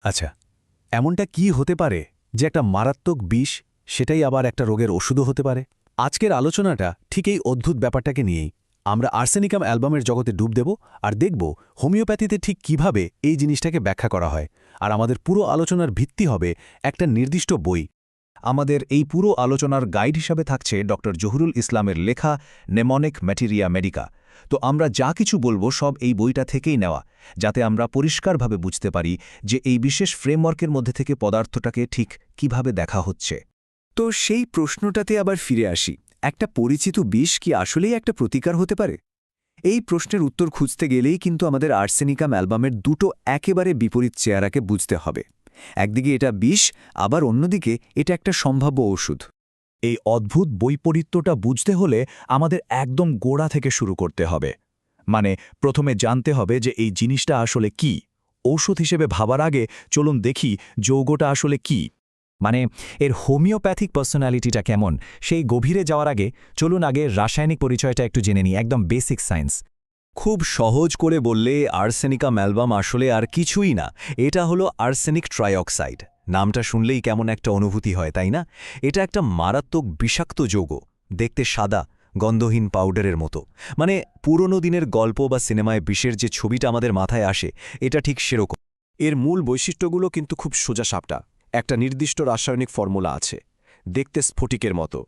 আচ্ছা, এমনটা কি হতে পারে যে একটা মারাত্মক বিষ সেটাই আবার একটা রোগের ওষুধও হতে পারে? আজকের আলোচনাটা ঠিক এই অদ্ভুত ব্যাপারটাকে নিয়েই। আমরা আর্সেনিকাম অ্যালবামের জগতে ডুব দেব আর দেখব হোমিওপ্যাথিতে ঠিক কিভাবে এই জিনিসটাকে ব্যাখ্যা করা হয়। আর আমাদের পুরো আলোচনার ভিত্তি হবে একটা নির্দিষ্ট বই। আমাদের এই পুরো আলোচনার গাইড হিসাবে থাকছে ডক্টর জহুরুল ইসলামের লেখা নেমনিক ম্যাটেরিয়া মেডিকা। তো আমরা যা কিছু বলবো সব এই বইটা থেকেই নেওয়া, যাতে আমরা পরিষ্কারভাবে বুঝতে পারি যে এই বিশেষ ফ্রেমওয়ার্কের মধ্যে থেকে পদার্থটাকে ঠিক কিভাবে দেখা হচ্ছে। তো সেই প্রশ্নটাতে আবার ফিরে আসি, একটা পরিচিত বিষ কি আসলেই একটা প্রতিকার হতে পারে? এই প্রশ্নের উত্তর খুঁজতে গেলেই কিন্তু আমাদের আর্সেনিকাম অ্যালবামের দুটো একেবারে বিপরীত চেহারাকে বুঝতে হবে। একদিকে এটা বিষ, আবার অন্যদিকে এটা একটা সম্ভাব্য ওষুধ। এই অদ্ভুত বৈপরীত্যটা বুঝতে হলে আমাদের একদম গোড়া থেকে শুরু করতে হবে। মানে প্রথমে জানতে হবে যে এই জিনিসটা আসলে কি। ঔষধ হিসেবে ভাবার আগে চলুন দেখি যৌগটা আসলে কি, মানে এর হোমিওপ্যাথিক পার্সোনালিটিটা কেমন। সেই গভীরে যাওয়ার আগে চলুন আগে রাসায়নিক পরিচয়টা একটু জেনে নিই, একদম বেসিক সায়েন্স। খুব সহজ করে বললে আর্সেনিকাম অ্যালবাম আসলে আর কিছুই না, এটা হলো আর্সেনিক ট্রাইঅক্সাইড। নামটা শুনলেই কেমন একটা অনুভূতি হয়, তাই না? এটা একটা মারাত্মক বিষাক্ত যৌগ, দেখতে সাদা গন্ধহীন পাউডারের মতো। মানে পুরনো দিনের গল্প বা সিনেমায় বিষের যে ছবিটা আমাদের মাথায় আসে, এটা ঠিক সেরকম। এর মূল বৈশিষ্ট্যগুলো কিন্তু খুব সোজাসাপটা। একটা নির্দিষ্ট রাসায়নিক ফর্মুলা আছে, দেখতে স্ফটিকের মতো।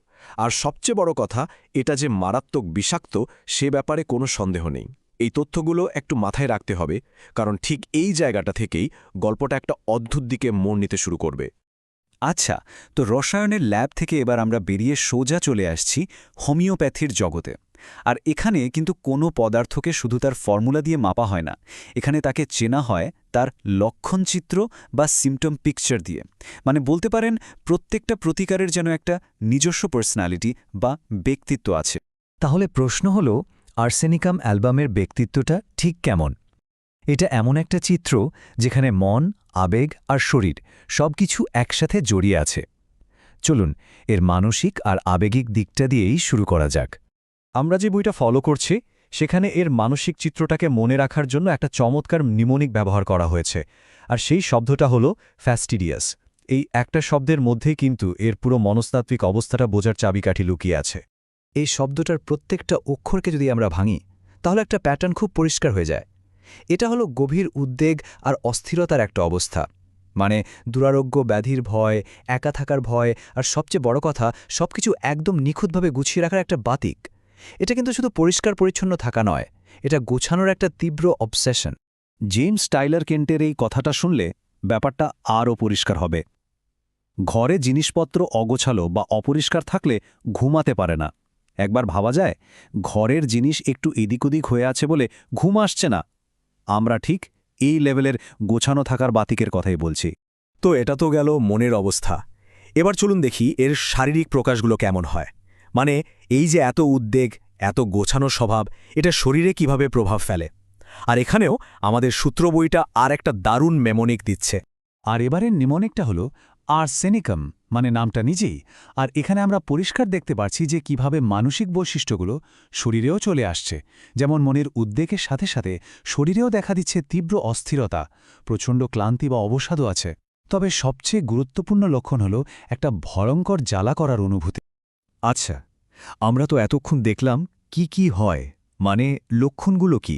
আর সবচেয়ে বড় কথা, এটা যে মারাত্মক বিষাক্ত সে ব্যাপারে কোনো সন্দেহ নেই। এই তথ্যগুলো একটু মাথায় রাখতে হবে, কারণ ঠিক এই জায়গাটা থেকেই গল্পটা একটা অদ্ভুত দিকে মোড় নিতে শুরু করবে। আচ্ছা, তো রসায়নের ল্যাব থেকে এবার আমরা বেরিয়ে সোজা চলে আসছি হোমিওপ্যাথির জগতে। আর এখানে কিন্তু কোনো পদার্থকে শুধু তার ফর্মুলা দিয়ে মাপা হয় না, এখানে তাকে চেনা হয় তার লক্ষণচিত্র বা সিমটম পিকচার দিয়ে। মানে বলতে পারেন প্রত্যেকটা প্রতিকারের যেন একটা নিজস্ব পার্সোনালিটি বা ব্যক্তিত্ব আছে। তাহলে প্রশ্ন হল, আর্সেনিকাম অ্যালবামের ব্যক্তিত্বটা ঠিক কেমন? এটা এমন একটা চিত্র যেখানে মন, আবেগ আর শরীর সবকিছু একসাথে জড়িয়ে আছে। চলুন এর মানসিক আর আবেগিক দিকটা দিয়েই শুরু করা যাক। আমরা যে বইটা ফলো করছি সেখানে এর মানসিক চিত্রটাকে মনে রাখার জন্য একটা চমৎকার নিমোনিক ব্যবহার করা হয়েছে, আর সেই শব্দটা হলো ফ্যাস্টিডিয়াস। এই একটা শব্দের মধ্যেই কিন্তু এর পুরো মনস্তাত্ত্বিক অবস্থাটা বোঝার চাবিকাঠি লুকিয়ে আছে। এই শব্দটার প্রত্যেকটা অক্ষরকে যদি আমরা ভাঙি, তাহলে একটা প্যাটার্ন খুব পরিষ্কার হয়ে যায়। এটা হলো গভীর উদ্বেগ আর অস্থিরতার একটা অবস্থা। মানে দুরারোগ্য ব্যাধির ভয়, একা থাকার ভয়, আর সবচেয়ে বড় কথা, সবকিছু একদম নিখুঁতভাবে গুছিয়ে রাখার একটা বাতিক। এটা কিন্তু শুধু পরিষ্কার পরিচ্ছন্ন থাকা নয়, এটা গোছানোর একটা তীব্র অবসেশন। জেমস টাইলার কেন্টের এই কথাটা শুনলে ব্যাপারটা আরও পরিষ্কার হবে। ঘরে জিনিসপত্র অগোছালো বা অপরিষ্কার থাকলে ঘুমাতে পারে না। একবার ভাবা যায়, ঘরের জিনিস একটু এদিক ওদিক হয়ে আছে বলে ঘুম আসছে না। আমরা ঠিক এই লেভেলের গোছানো থাকার বাতিকের কথাই বলছি। তো এটা তো গেল মনের অবস্থা। এবার চলুন দেখি এর শারীরিক প্রকাশগুলো কেমন হয়। মানে এই যে এত উদ্বেগ, এত গোছানো স্বভাব, এটা শরীরে কিভাবে প্রভাব ফেলে। আর এখানেও আমাদের সূত্র বইটা আর একটা দারুণ মেমোনিক দিচ্ছে। আর এবারের নিমোনিকটা হলো আর্সেনিকাম, মানে নামটা নিজেই। আর এখানে আমরা পরিষ্কার দেখতে পাচ্ছি যে কিভাবে মানসিক বৈশিষ্ট্যগুলো শরীরেও চলে আসছে। যেমন মনের উদ্বেগের সাথে সাথে শরীরেও দেখা দিচ্ছে তীব্র অস্থিরতা, প্রচণ্ড ক্লান্তি বা অবসাদও আছে। তবে সবচেয়ে গুরুত্বপূর্ণ লক্ষণ হলো একটা ভয়ঙ্কর জ্বালা করার অনুভূতি। আচ্ছা, আমরা তো এতক্ষণ দেখলাম কি কি হয়, মানে লক্ষণগুলো কি।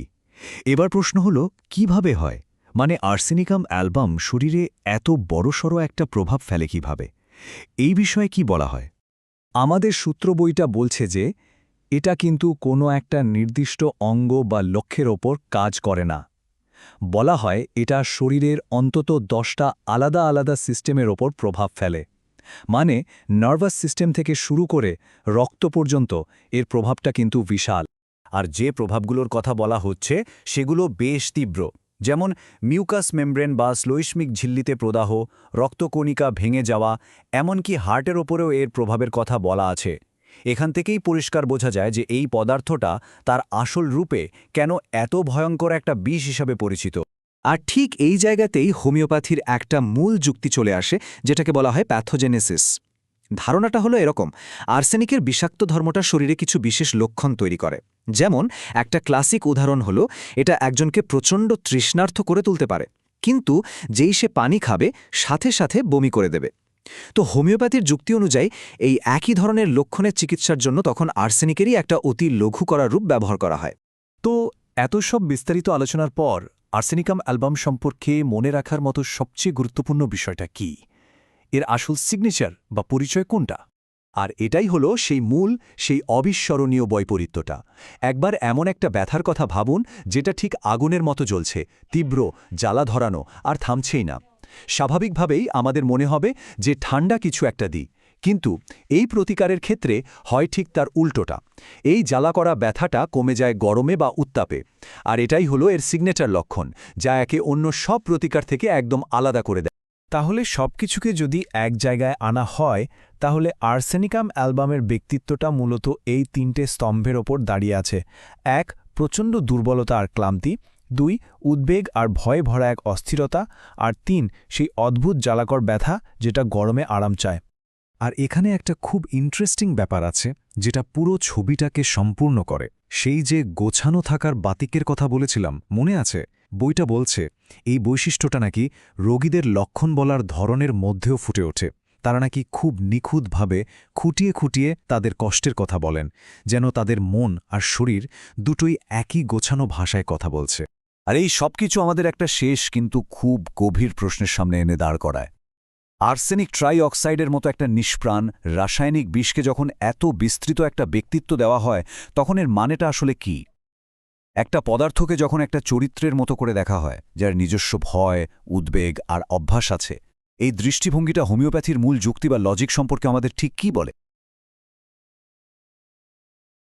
এবার প্রশ্ন হলো কিভাবে হয়, মানে আর্সেনিকাম অ্যালবাম শরীরে এত বড়সড় একটা প্রভাব ফেলে কিভাবে, এই বিষয়ে কি বলা হয়? আমাদের সূত্র বইটা বলছে যে এটা কিন্তু কোনো একটা নির্দিষ্ট অঙ্গ বা লক্ষ্যের ওপর কাজ করে না। বলা হয় এটা শরীরের অন্তত 10টা আলাদা আলাদা সিস্টেমের ওপর প্রভাব ফেলে। মানে নার্ভাস সিস্টেম থেকে শুরু করে রক্ত পর্যন্ত এর প্রভাবটা কিন্তু বিশাল। আর যে প্রভাবগুলোর কথা বলা হচ্ছে সেগুলো বেশ তীব্র, যেমন মিউকাস মেমব্রেন বা শ্লৈষ্মিক ঝিল্লিতে প্রদাহ, রক্তকণিকা ভেঙে যাওয়া, এমনকি হার্টের ওপরেও এর প্রভাবের কথা বলা আছে। এখান থেকেই পরিষ্কার বোঝা যায় যে এই পদার্থটা তার আসল রূপে কেন এত ভয়ঙ্কর একটা বিষ হিসাবে পরিচিত। আর ঠিক এই জায়গাতেই হোমিওপ্যাথির একটা মূল যুক্তি চলে আসে, যেটাকে বলা হয় প্যাথোজেনেসিস। ধারণাটা হলো এরকম, আর্সেনিকের বিষাক্ত ধর্মটা শরীরে কিছু বিশেষ লক্ষণ তৈরি করে। যেমন একটা ক্লাসিক উদাহরণ হলো, এটা একজনকে প্রচণ্ড তৃষ্ণার্ত করে তুলতে পারে। কিন্তু যেই সে পানি খাবে সাথে সাথে বমি করে দেবে। তো হোমিওপ্যাথির যুক্তি অনুযায়ী এই একই ধরনের লক্ষণের চিকিৎসার জন্য তখন আর্সেনিকেরই একটা অতি লঘু করা রূপ ব্যবহার করা হয়। তো এত সব বিস্তারিত আলোচনার পর আর্সেনিকাম অ্যালবাম সম্পর্কে মনে রাখার মতো সবচেয়ে গুরুত্বপূর্ণ বিষয়টা কি? এর আসল সিগনেচার বা পরিচয় কোনটা? আর এটাই হলো সেই অবিস্মরণীয় বৈপরীত্যটা। একবার এমন একটা ব্যথার কথা ভাবুন যেটা ঠিক আগুনের মতো জ্বলছে, তীব্র, জ্বালা ধরানো, আর থামছেই না। স্বাভাবিকভাবেই আমাদের মনে হবে যে ঠান্ডা কিছু একটা দিই, কিন্তু এই প্রতিকারের ক্ষেত্রে হয় ঠিক তার উল্টোটা। এই জ্বালা করা ব্যথাটা কমে যায় গরমে বা উত্তাপে, আর এটাই হলো এর সিগনেচার লক্ষণ, যা একে অন্য সব প্রতিকার থেকে একদম আলাদা করে দেয়। তাহলে সবকিছুকে যদি এক জায়গায় আনা হয়, তাহলে আর্সেনিকাম অ্যালবামের ব্যক্তিত্বটা মূলত এই 3টে স্তম্ভের ওপর দাঁড়িয়ে আছে। 1. প্রচণ্ড দুর্বলতা আর ক্লান্তি, 2. উদ্বেগ আর ভয়ে ভরা এক অস্থিরতা, আর 3. সেই অদ্ভুত জ্বালাকর ব্যথা যেটা গরমে আরাম চায়। আর এখানে একটা খুব ইন্টারেস্টিং ব্যাপার আছে যেটা পুরো ছবিটাকে সম্পূর্ণ করে। সেই যে গোছানো থাকার বাতিকের কথা বলেছিলাম, মনে আছে? বইটা বলছে এই বৈশিষ্ট্যটা নাকি রোগীদের লক্ষণ বলার ধরনের মধ্যেও ফুটে ওঠে। তারা নাকি খুব নিখুঁতভাবে খুঁটিয়ে খুঁটিয়ে তাদের কষ্টের কথা বলেন, যেন তাদের মন আর শরীর দুটোই একই গোছানো ভাষায় কথা বলছে। আর এই সবকিছু আমাদের একটা শেষ কিন্তু খুব গভীর প্রশ্নের সামনে এনে দাঁড় করায়। আর্সেনিক ট্রাই অক্সাইডের মতো একটা নিষ্প্রাণ রাসায়নিক বিষকে যখন এত বিস্তৃত একটা ব্যক্তিত্ব দেওয়া হয়, তখন এর মানেটা আসলে কি? একটা পদার্থকে যখন একটা চরিত্রের মতো করে দেখা হয়, যার নিজস্ব ভয়, উদ্বেগ আর অভ্যাস আছে, এই দৃষ্টিভঙ্গিটা হোমিওপ্যাথির মূল যুক্তি বা লজিক সম্পর্কে আমাদের ঠিক কী বলে?